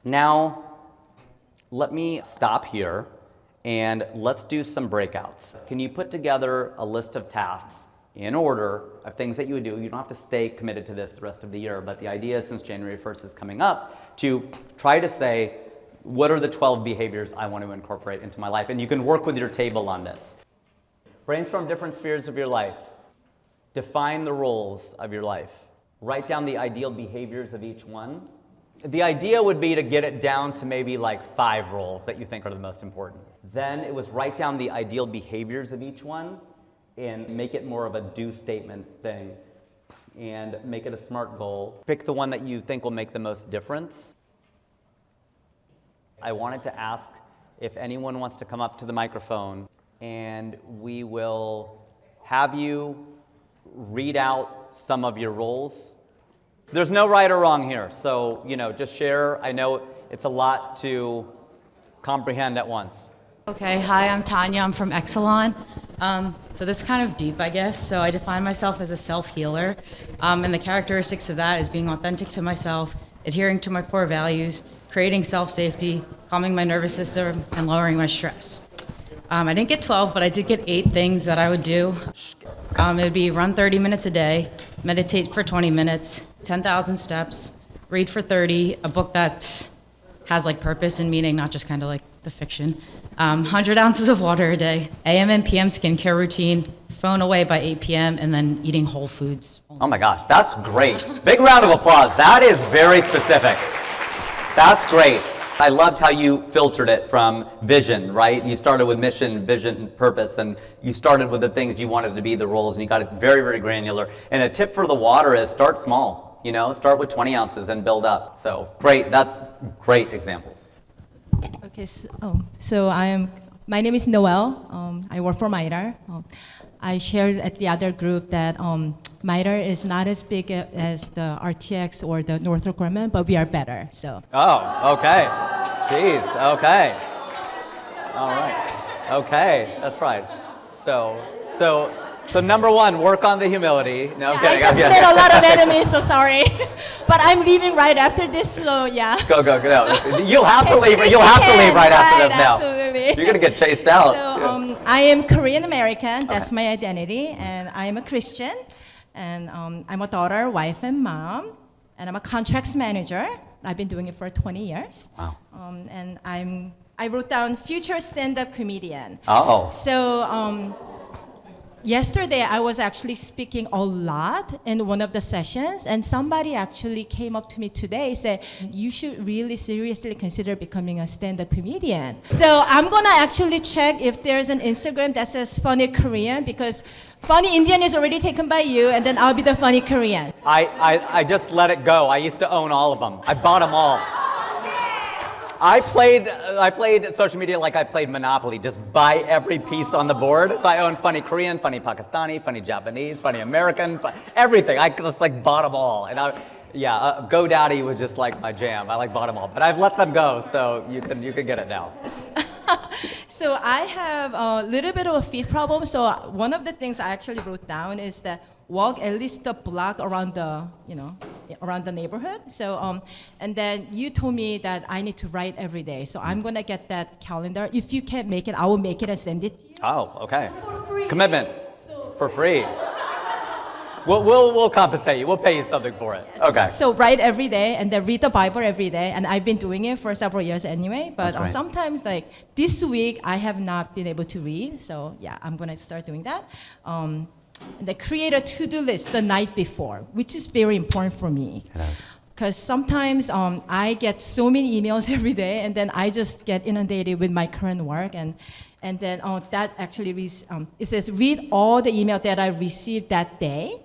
Now, let me stop here and let's do some breakouts. Can you put together a list of tasks in order of things that you would do? You don't have to stay committed to this the rest of the year, but the idea since January 1st is coming up to try to say, what are the 12 behaviors I want to incorporate into my life? And you can work with your table on this. Brainstorm different spheres of your life. Define the roles of your life. Write down the ideal behaviors of each one. The idea would be to get it down to maybe like 5 roles that you think are the most important. Then it was write down the ideal behaviors of each one and make it more of a do statement thing and make it a SMART goal. Pick the one that you think will make the most difference. I wanted to ask if anyone wants to come up to the microphone and we will have you read out some of your roles. There's no right or wrong here, so just share. I know it's a lot to comprehend at once. Okay, hi, I'm Tanya. I'm from Exelon. So this is kind of deep, I guess. So I define myself as a self-healer, and the characteristics of that is being authentic to myself, adhering to my core values, creating self-safety, calming my nervous system, and lowering my stress. I didn't get 12, but I did get 8 things that I would do. It would be run 30 minutes a day, meditate for 20 minutes, 10,000 steps, read for 30, a book that has like purpose and meaning, not just kind of like the fiction, 100 ounces of water a day, AM and PM skincare routine, phone away by 8 p.m., and then eating whole foods. Oh my gosh, that's great. Big round of applause. That is very specific. That's great. I loved how you filtered it from vision, right? You started with mission, vision, purpose, and you started with the things you wanted to be the roles, and you got it very, very granular. And a tip for the water is start small, start with 20 ounces and build up. So great, that's great examples. Okay, my name is Noel. I work for MITRE. I shared at the other group that MITRE is not as big as the RTX or the Northrop Grumman, but we are better. So. Oh, okay. Jeez. Okay. All right. Okay, that's right. So number 1, work on the humility. No, I'm kidding. I just made a lot of enemies, so sorry. But I'm leaving right after this, so yeah. Go. No, you'll have to leave. You'll have to leave right after this now. Absolutely. You're gonna get chased out. So I am Korean American. That's my identity, and I am a Christian. And I'm a daughter, wife, and mom. And I'm a contracts manager. I've been doing it for 20 years. Wow. And I wrote down future stand-up comedian. Oh. So yesterday I was actually speaking a lot in one of the sessions, and somebody actually came up to me today and said, you should really seriously consider becoming a stand-up comedian. So I'm gonna actually check if there's an Instagram that says funny Korean, because funny Indian is already taken by you, and then I'll be the funny Korean. I just let it go. I used to own all of them. I bought them all. I played social media like I played Monopoly, just buy every piece on the board. So I own funny Korean, funny Pakistani, funny Japanese, funny American, everything. I just bought them all. And GoDaddy was just like my jam. I bought them all, but I've let them go, so you can get it now. So I have a little bit of a feet problem. So one of the things I actually wrote down is that walk at least a block around the neighborhood. So and then you told me that I need to write every day. So I'm gonna get that calendar. If you can't make it, I will make it and send it to you. Oh, okay. For free. Commitment. For free. We'll compensate you. We'll pay you something for it. Okay. So write every day and then read the Bible every day. And I've been doing it for several years anyway. But sometimes this week I have not been able to read. So yeah, I'm gonna start doing that. And they create a to-do list the night before, which is very important for me. It is. Because sometimes I get so many emails every day, and then I just get inundated with my current work, and then that actually it says read all the email that I received that day,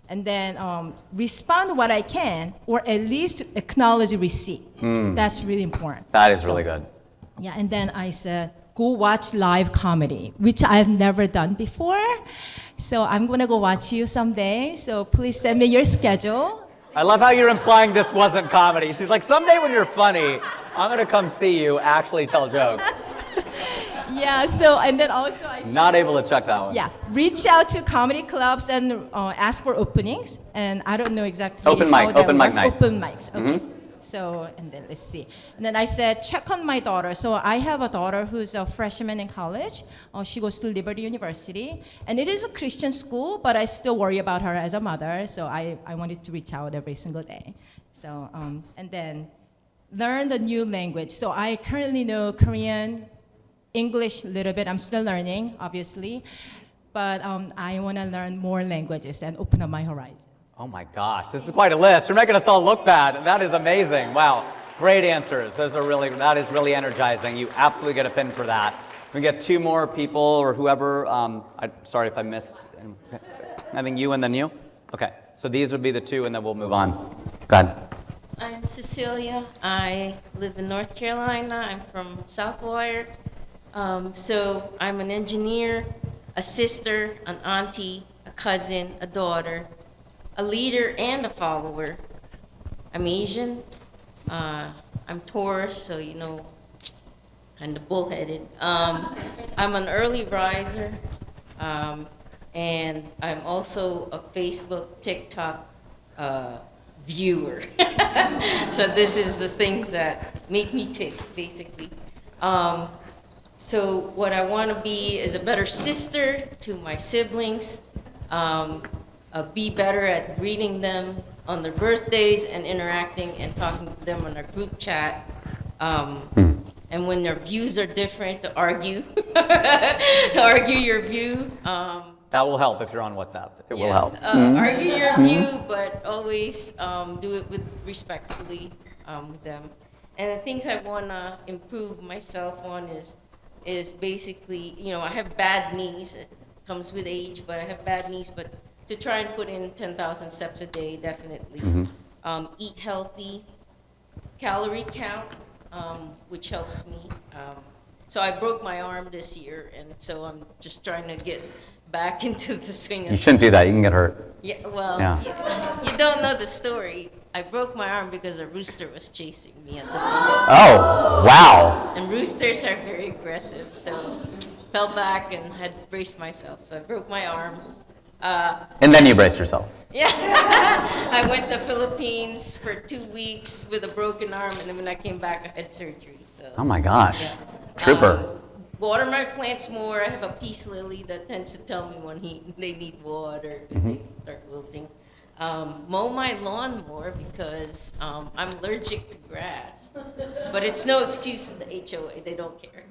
and then respond what I can, or at least acknowledge receipt. That's really important. That is really good. Yeah, and then I said, go watch live comedy, which I've never done before. So I'm gonna go watch you someday. So please send me your schedule. I love how you're implying this wasn't comedy. She's like, someday when you're funny, I'm gonna come see you actually tell jokes. Yeah, so, and then also I Not able to check that one. Yeah, reach out to comedy clubs and ask for openings. And I don't know exactly Open mic night. Open mics, okay. So, and then let's see. And then I said, check on my daughter. So I have a daughter who's a freshman in college. She goes to Liberty University. And it is a Christian school, but I still worry about her as a mother. So I wanted to reach out every single day. So, and then learn the new language. So I currently know Korean, English a little bit. I'm still learning, obviously. But I want to learn more languages and open up my horizons. Oh my gosh, this is quite a list. You're making us all look bad. That is amazing. Wow, great answers. That is really energizing. You absolutely get a pin for that. We get two more people or whoever. Sorry if I missed. I think you and then you. Okay, so these would be the two and then we'll move on. Go ahead. I'm Cecilia. I live in North Carolina. I'm from South Wire. So I'm an engineer, a sister, an auntie, a cousin, a daughter, a leader and a follower. I'm Asian. I'm Taurus, so kind of bullheaded. I'm an early riser, and I'm also a Facebook, TikTok viewer. So this is the things that make me tick, basically. So what I want to be is a better sister to my siblings, be better at greeting them on their birthdays and interacting and talking to them on our group chat. And when their views are different, to argue, to argue your view. That will help if you're on WhatsApp. It will help. Argue your view, but always do it respectfully with them. And the things I want to improve myself on is basically, I have bad knees. It comes with age, but I have bad knees. But to try and put in 10,000 steps a day, definitely. Eat healthy, calorie count, which helps me. So I broke my arm this year, and so I'm just trying to get back into the swing of You shouldn't do that. You can get hurt. Yeah, well, Yeah. You don't know the story. I broke my arm because a rooster was chasing me at the field. Oh, wow. And roosters are very aggressive, so fell back and had braced myself. So I broke my arm. And then you braced yourself. Yeah, I went to Philippines for 2 weeks with a broken arm, and then when I came back, I had surgery. So. Oh my gosh. Yeah. Trooper. Water my plants more. I have a peace lily that tends to tell me when they need water because they start wilting. Mow my lawn more because I'm allergic to grass. But it's no excuse for the HOA. They don't care.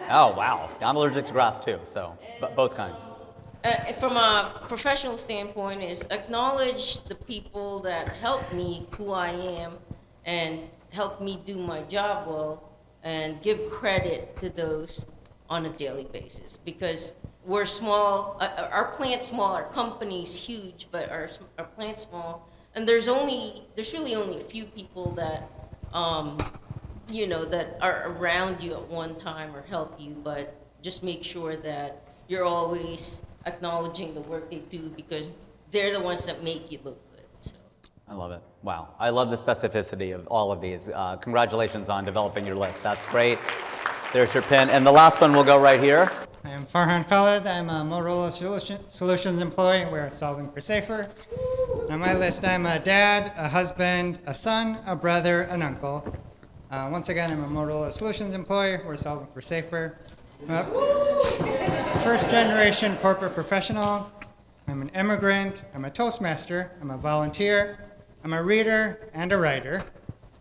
Oh, wow. I'm allergic to grass too, so both kinds. From a professional standpoint is acknowledge the people that help me who I am and help me do my job well and give credit to those on a daily basis because we're small, our plant's small, our company's huge, but our plant's small, and there's really only a few people that, that are around you at one time or help you, but just make sure that you're always acknowledging the work they do because they're the ones that make you look good. So. I love it. Wow. I love the specificity of all of these. Congratulations on developing your list. That's great. There's your pin. And the last one will go right here. I am Farhan Khalid. I'm a Motorola Solutions employee. We're solving for safer. On my list, I'm a dad, a husband, a son, a brother, an uncle. Once again, I'm a Motorola Solutions employee. We're solving for safer. First generation corporate professional. I'm an immigrant. I'm a Toastmaster. I'm a volunteer. I'm a reader and a writer.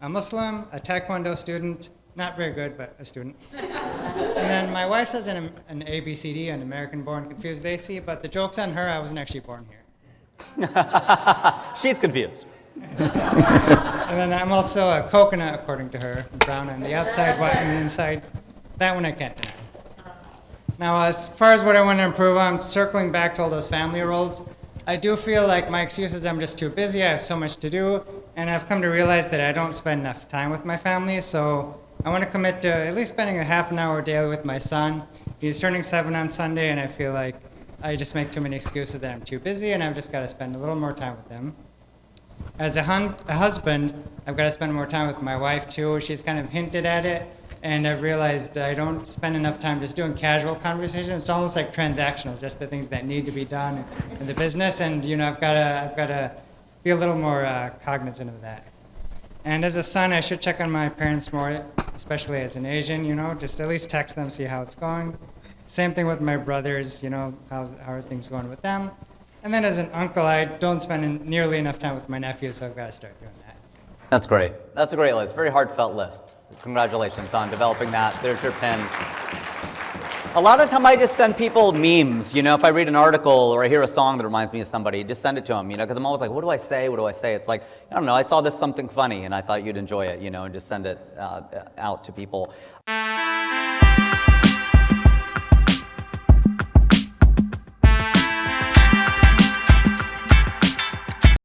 A Muslim, a Taekwondo student. Not very good, but a student. And then my wife says an ABCD, an American Born Confused AC, but the joke's on her, I wasn't actually born here. She's confused. And then I'm also a coconut, according to her, brown on the outside, white on the inside. That one I can't deny. Now, as far as what I want to improve on, circling back to all those family roles, I do feel like my excuse is I'm just too busy, I have so much to do, and I've come to realize that I don't spend enough time with my family, so I want to commit to at least spending a half an hour daily with my son. He's turning 7 on Sunday, and I feel like I just make too many excuses that I'm too busy, and I've just got to spend a little more time with him. As a husband, I've got to spend more time with my wife, too. She's kind of hinted at it, and I've realized I don't spend enough time just doing casual conversations. It's almost like transactional, just the things that need to be done in the business, and I've got to be a little more cognizant of that. And as a son, I should check on my parents more, especially as an Asian, just at least text them, see how it's going. Same thing with my brothers, how are things going with them. And then as an uncle, I don't spend nearly enough time with my nephews, so I've got to start doing that. That's great. That's a great list. Very heartfelt list. Congratulations on developing that. There's your pin. A lot of time I just send people memes, if I read an article or I hear a song that reminds me of somebody, just send it to them, because I'm always like, what do I say? What do I say? It's like, I don't know, I saw this something funny and I thought you'd enjoy it, and just send it out to people.